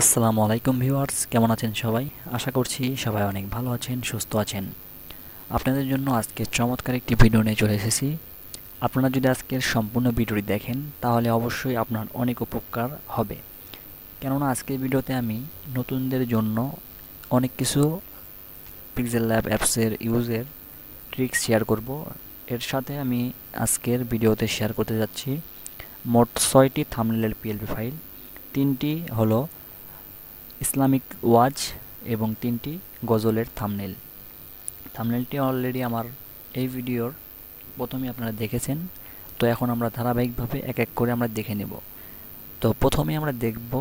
আসসালামু আলাইকুম ভিউয়ার্স, কেমন আছেন সবাই? আশা করছি সবাই অনেক ভালো আছেন, সুস্থ আছেন। আপনাদের জন্য আজকে চমৎকার একটি ভিডিও নিয়ে চলে এসেছি। আপনারা যদি আজকের সম্পূর্ণ ভিডিওটি দেখেন তাহলে অবশ্যই আপনার অনেক উপকার হবে। কেননা আজকের ভিডিওতে আমি নতুনদের জন্য অনেক কিছু পিক্সেল ল্যাব অ্যাপসের ইউজের ট্রিক্স শেয়ার করব। এর সাথে আমি আজকের ভিডিওতে শেয়ার করতে যাচ্ছি মোট 6টি থাম্বনেলের পিএলপি ফাইল। 3টি হলো ইসলামিক ওয়াজ এবং 3টি গজলের থাম্বনেল। থাম্বনেলটি অলরেডি আমার এই ভিডিওর প্রথমেই আপনারা দেখেছেন। তো এখন আমরা ধারাবাহিকভাবে এক এক করে আমরা দেখে নেব। তো প্রথমে আমরা দেখব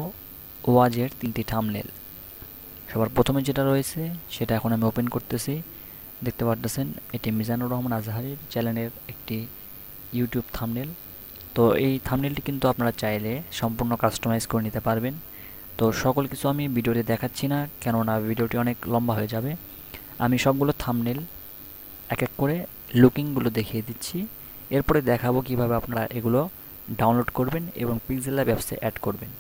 ওয়াজের 3টি থাম্বনেল। সবার প্রথমে যেটা রয়েছে সেটা এখন আমি ওপেন করতেছি। দেখতে পারতেছেন এটি মিজানুর রহমান আজহারির চ্যানেলের একটি ইউটিউব থাম্বনেল। তো এই থাম্বনেলটি কিন্তু আপনারা চাইলে সম্পূর্ণ কাস্টমাইজ করে নিতে পারবেন। তো সকল কিছু আমি ভিডিওতে দেখাচ্ছি না, কেননা ভিডিওটি অনেক লম্বা হয়ে যাবে। আমি সবগুলো থাম্বনেল এক এক করে লুকিংগুলো দেখিয়ে দিচ্ছি। এরপরে দেখাবো কিভাবে আপনারা এগুলো ডাউনলোড করবেন এবং পিক্সেল ল্যাব অ্যাপসে অ্যাড করবেন।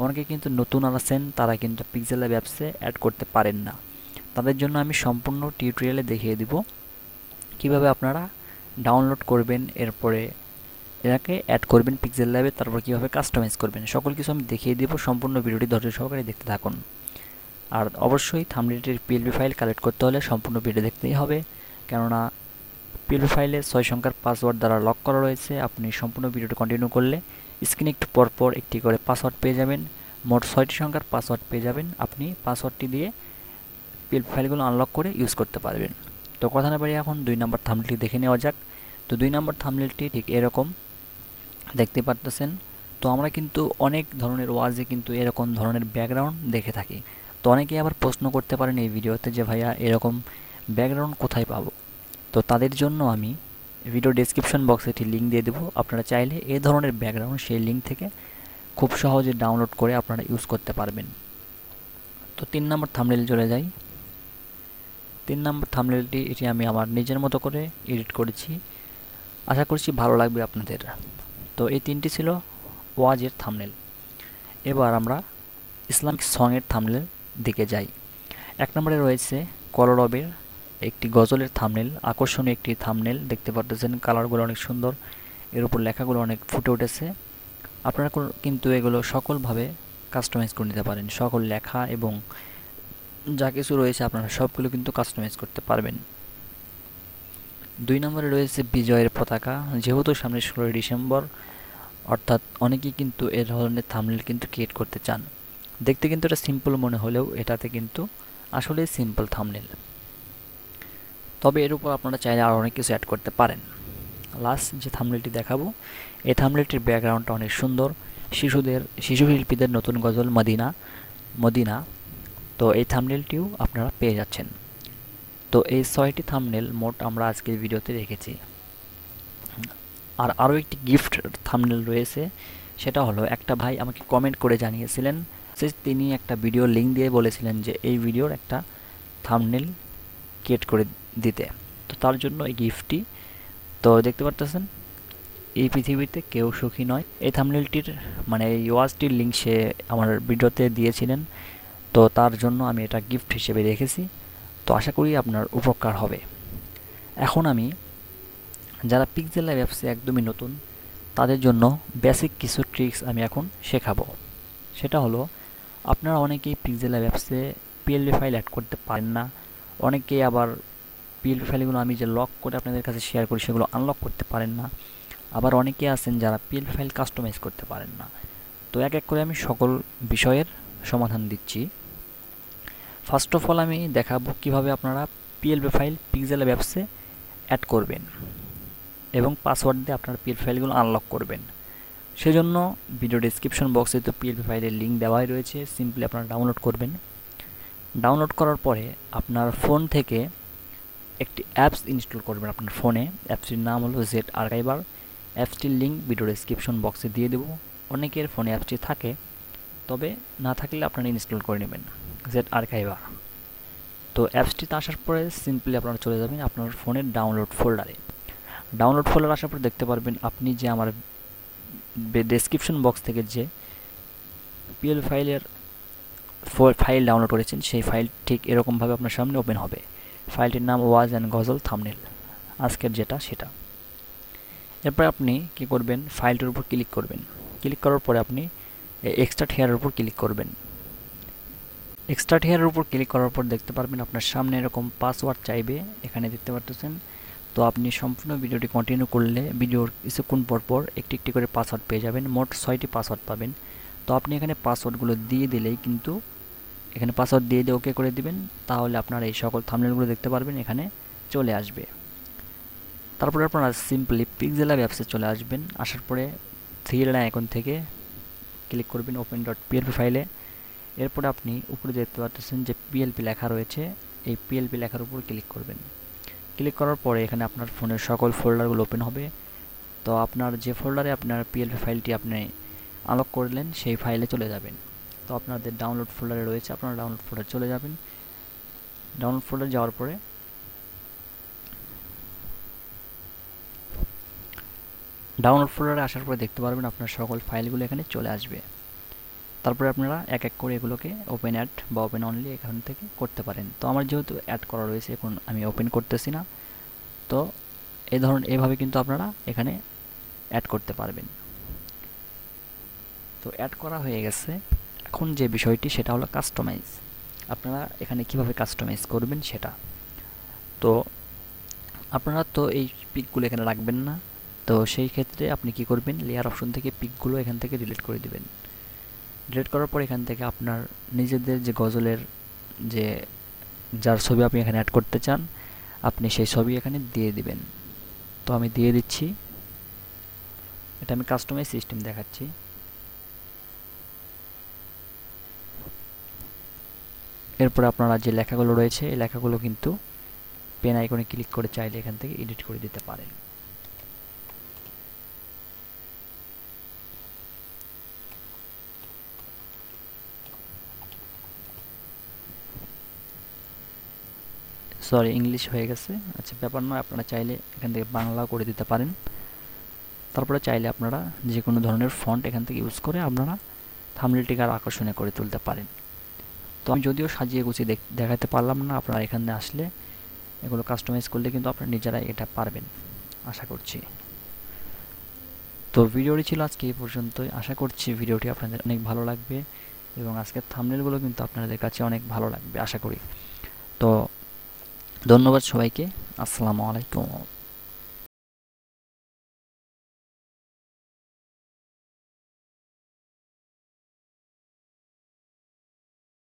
অনেকে কিন্তু নতুন আছেন, তারা কিন্তু পিক্সেল ল্যাব অ্যাপসে অ্যাড করতে পারেন না। তাদের জন্য আমি সম্পূর্ণ টিউটোরিয়ালে দেখিয়ে দিব কিভাবে আপনারা ডাউনলোড করবেন, এরপরে এটাকে অ্যাড করবেন পিক্সেল ল্যাবে, তারপর কীভাবে কাস্টমাইজ করবেন। সকল কিছু আমি দেখিয়ে দিব। সম্পূর্ণ ভিডিওটি ধৈর্য সহকারে দেখতে থাকুন। আর অবশ্যই থাম্বনেলটির পিএলপি ফাইল কালেক্ট করতে হলে সম্পূর্ণ ভিডিও দেখতেই হবে, কেননা পিএলপি ফাইলে 6 সংখ্যার পাসওয়ার্ড দ্বারা লক করা রয়েছে। আপনি সম্পূর্ণ ভিডিওটি কন্টিনিউ করলে স্ক্রিনে একটু পরপর একটি করে পাসওয়ার্ড পেয়ে যাবেন। মোট 6টি সংখ্যার পাসওয়ার্ড পেয়ে যাবেন। আপনি পাসওয়ার্ডটি দিয়ে পিএলপি ফাইলগুলো আনলক করে ইউজ করতে পারবেন। তো কথা না বাড়িয়ে এখন 2 নম্বর থাম্বনেলটি দেখে নেওয়া যাক। তো 2 নম্বর থাম্বনেলটি ঠিক এরকম দেখতে পারতেছেন। তো আমরা কিন্তু অনেক ধরনের ওয়াজে কিন্তু এরকম ধরনের ব্যাকগ্রাউন্ড দেখে থাকি। তো অনেকেই আবার প্রশ্ন করতে পারেন এই ভিডিওতে যে ভাইয়া এরকম ব্যাকগ্রাউন্ড কোথায় পাবো? তো তাদের জন্য আমি ভিডিও ডেসক্রিপশন বক্সে একটি লিঙ্ক দিয়ে দেবো। আপনারা চাইলে এই ধরনের ব্যাকগ্রাউন্ড সেই লিঙ্ক থেকে খুব সহজে ডাউনলোড করে আপনারা ইউজ করতে পারবেন। তো 3 নম্বর থাম্বনেল চলে যাই। 3 নম্বর থাম্বনেলটি এটি আমি আমার নিজের মতো করে এডিট করেছি। আশা করছি ভালো লাগবে আপনাদের। তো এই 3টি ছিল ওয়াজের থাম্বনেল। এবার আমরা ইসলামিক সঙের থাম্বনেল দিকে যাই। 1 নম্বরে রয়েছে কলরবের একটি গজলের থাম্বনেল। আকর্ষণীয় একটি থাম্বনেল দেখতে পারতেছেন। কালারগুলো অনেক সুন্দর, এর উপর লেখাগুলো অনেক ফুটে উঠেছে। আপনারা কিন্তু এগুলো সকলভাবে কাস্টমাইজ করে নিতে পারেন। সকল লেখা এবং যা কিছু রয়েছে আপনারা সবগুলো কিন্তু কাস্টমাইজ করতে পারবেন। 2 নম্বরে রয়েছে বিজয়ের পতাকা। যেহেতু সামনে 16ই ডিসেম্বর, অর্থাৎ অনেকেই কিন্তু এ ধরনের থাম্বনেল কিন্তু ক্রিয়েট করতে চান। দেখতে কিন্তু এটা সিম্পল মনে হলেও এটাতে কিন্তু আসলে সিম্পল থাম্বনেল। তবে এর উপর আপনারা চাইলে আরও অনেক কিছু অ্যাড করতে পারেন। লাস্ট যে থাম্বনেলটি দেখাবো, এই থাম্বনেলটির ব্যাকগ্রাউন্ডটা অনেক সুন্দর। শিশু শিল্পীদের নতুন গজল মদিনা মদিনা। তো এই থাম্বনেলটিও আপনারা পেয়ে যাচ্ছেন। তো এই 6টি থাম্বনেল মোট আমরা আজকের ভিডিওতে রেখেছি। আর আরও একটি গিফট থাম্বনেল রয়েছে। সেটা হলো, একটা ভাই আমাকে কমেন্ট করে জানিয়েছিলেন যে তিনি একটা ভিডিও লিঙ্ক দিয়ে বলেছিলেন যে এই ভিডিওর একটা থাম্বনেল ক্রিয়েট করে দিতে। তো তার জন্য এই গিফটটি। তো দেখতে পারতেছেন এই পৃথিবীতে কেউ সুখী নয়, এই থাম্বনেলটির মানে এই ওয়াজটির লিঙ্ক সে আমার ভিডিওতে দিয়েছিলেন। তো তার জন্য আমি এটা গিফট হিসেবে রেখেছি। তো আশা করি আপনার উপকার হবে। এখন আমি যারা পিক্সেল ল্যাব অ্যাপসে একদমই নতুন তাদের জন্য বেসিক কিছু ট্রিক্স আমি এখন শেখাবো। সেটা হলো, আপনারা অনেকেই পিক্সেল ল্যাব অ্যাপসে পিএলপি ফাইল অ্যাড করতে পারেন না। অনেকেই আবার পিএলপি ফাইলগুলো আমি যে লক করে আপনাদের কাছে শেয়ার করি সেগুলো আনলক করতে পারেন না। আবার অনেকে আছেন যারা পিএলপি ফাইল কাস্টমাইজ করতে পারেন না। তো এক এক করে আমি সকল বিষয়ের সমাধান দিচ্ছি। ফার্স্ট অফ অল আমি দেখাবো কিভাবে আপনারা পিএলপি ফাইল পিক্সেল ল্যাব অ্যাপসে অ্যাড করবেন এবং পাসওয়ার্ড দিয়ে আপনার পিএলপি ফাইলগুলো আনলক করবেন। সেজন্য ভিডিও ডেসক্রিপশন বক্সে তো পিএলপি ফাইলের লিঙ্ক দেওয়াই রয়েছে। সিম্পলি আপনারা ডাউনলোড করবেন। ডাউনলোড করার পরে আপনার ফোন থেকে একটি অ্যাপস ইনস্টল করবেন আপনার ফোনে। অ্যাপসটির নাম হলো জেড আর্কাইভার। অ্যাপসটির লিঙ্ক ভিডিও ডেসক্রিপশন বক্সে দিয়ে দেবো। অনেকের ফোনে অ্যাপসটি থাকে, তবে না থাকলে আপনারা ইনস্টল করে নেবেন জেড আর্কাইভার। তো অ্যাপসটিতে আসার পরে সিম্পলি আপনারা চলে যাবেন আপনার ফোনের ডাউনলোড ফোল্ডারে। ডাউনলোড ফোল্ডার আসার পর দেখতে পারবেন আপনি যে আমার ডেসক্রিপশন বক্স থেকে যে পিএল ফাইলের ফাইল ডাউনলোড করেছেন সেই ফাইল ঠিক এরকমভাবে আপনার সামনে ওপেন হবে। ফাইলটির নাম ওয়াজ অ্যান্ড গজল থাম্বনেল, আজকের যেটা সেটা। এরপর আপনি কি করবেন, ফাইলটির উপর ক্লিক করবেন। ক্লিক করার পরে আপনি এক্সট্রাক্ট হেয়ারের উপর ক্লিক করবেন। এক্সট্রাক্ট হেয়ারের উপর ক্লিক করার পর দেখতে পারবেন আপনার সামনে এরকম পাসওয়ার্ড চাইবে, এখানে দেখতে পারতেছেন। তো আপনি সম্পূর্ণ ভিডিওটি কন্টিনিউ করলে ভিডিওর কিছুক্ষণ পর পর একটি একটি করে পাসওয়ার্ড পেয়ে যাবেন, মোট 6টি পাসওয়ার্ড পাবেন। তো আপনি এখানে পাসওয়ার্ডগুলো দিয়ে দিলেই কিন্তু এখানে পাসওয়ার্ড দিয়ে ওকে করে দিবেন, তাহলে আপনার এই সকল থাম্বনেলগুলো দেখতে পারবেন এখানে চলে আসবে। তারপরে আপনারা সিম্পলি পিক্সেল অ্যাপসে চলে আসবেন। আসার পরে থ্রি লাইন আইকন থেকে ক্লিক করবেন ওপেন ডট পিএলপি ফাইলে। এরপরে আপনি উপরে দেখতে পাচ্ছেন যে পিএলপি লেখা রয়েছে, এই পিএলপি লেখার উপর ক্লিক করবেন। ক্লিক করার পরে এখানে আপনার ফোনের সকল ফোল্ডারগুলো ওপেন হবে। তো আপনার যে ফোল্ডারে আপনার পিএলপি ফাইলটি আপনি আনলক করলেন সেই ফাইলে চলে যাবেন। তো আপনাদের ডাউনলোড ফোল্ডারে রয়েছে, আপনারা ডাউনলোড ফোল্ডারে চলে যাবেন। ডাউনলোড ফোল্ডারে যাওয়ার পরে ডাউনলোড ফোল্ডারে আসার পরে দেখতে পারবেন আপনার সকল ফাইলগুলো এখানে চলে আসবে। তারপরে আপনারা এক এক করে এগুলোকে ওপেন অ্যাড বা ওপেন অনলি এখান থেকে করতে পারেন। তো আমার যেহেতু অ্যাড করা রয়েছে এখন আমি ওপেন করতেছি না। তো এভাবে কিন্তু আপনারা এখানে অ্যাড করতে পারবেন। তো অ্যাড করা হয়ে গেছে। এখন যে বিষয়টি সেটা হলো কাস্টমাইজ। আপনারা এখানে কিভাবে কাস্টমাইজ করবেন সেটা। তো আপনারা তো এই পিকগুলো এখানে রাখবেন না, তো সেই ক্ষেত্রে আপনি কি করবেন, লেয়ার অপশন থেকে পিকগুলো এখান থেকে ডিলিট করে দিবেন। ডিলিট করার পর এখান থেকে আপনার নিজেদের যে গজলের যে যার ছবি আপনি এখানে অ্যাড করতে চান আপনি সেই ছবি এখানে দিয়ে দিবেন। তো আমি দিয়ে দিচ্ছি, এটা আমি কাস্টমাইজ সিস্টেম দেখাচ্ছি। এরপর আপনারা যে লেখাগুলো রয়েছে এই লেখাগুলো কিন্তু পেন আইকনে ক্লিক করে চাইলে এখান থেকে এডিট করে দিতে পারেন। সরি, ইংলিশ হয়ে গেছে, আচ্ছা ব্যাপার নয়, আপনারা চাইলে এখান থেকে বাংলা করে দিতে পারেন। তারপরে চাইলে আপনারা যে কোনো ধরনের ফন্ট এখান থেকে ইউজ করে আপনারা থাম্বনেলটিকে আরও আকর্ষণীয় করে তুলতে পারেন। তো আমি যদিও সাজিয়ে গুছিয়ে দেখাতে পারলাম না, আপনারা এখানে আসলে এগুলো কাস্টমাইজ করলে কিন্তু আপনারা নিজেরাই এটা পারবেন আশা করছি। তো ভিডিওটি ছিল আজকে এই পর্যন্তই। আশা করছি ভিডিওটি আপনাদের অনেক ভালো লাগবে এবং আজকের থাম্বনেলগুলো কিন্তু আপনাদের কাছে অনেক ভালো লাগবে আশা করি। তো ধন্যবাদ সবাইকে, আসসালামু আলাইকুম।